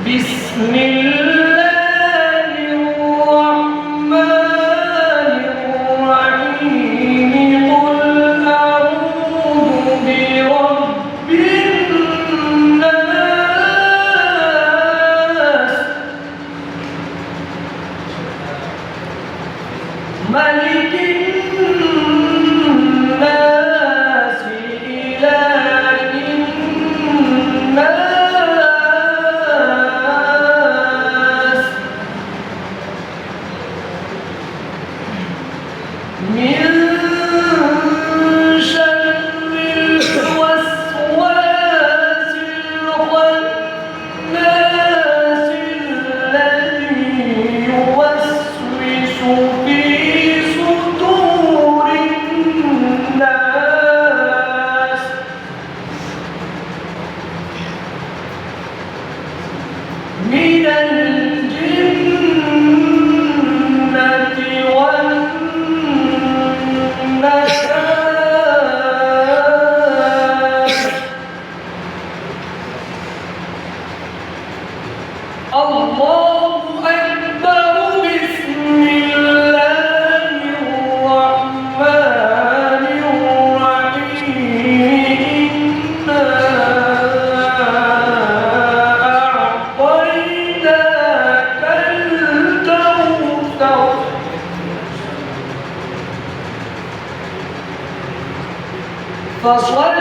بسم الله الرحمن الرحيم قل أعوذ برب الناس ملك الناس إله الناس من شر الوسواس الخناس الذي يوسوس في صدور الناس من الجنة والناس. الله أكبر. بسم الله الرحمن الرحيم إنا أعطيناك الكوثر فصل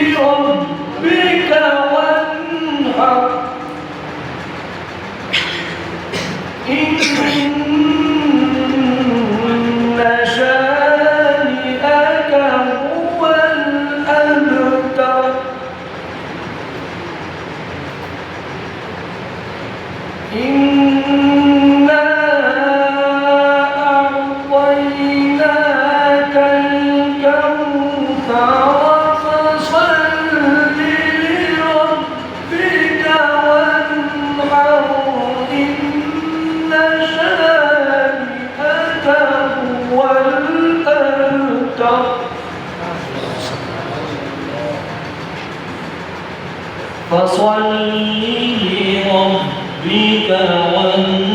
لربك وانحر إن شانئك هو الأبتر. إنا أعطيناك الكوثر فصل لربك وانحر إن شانئك هو الأبتر. فصل لربك وانحر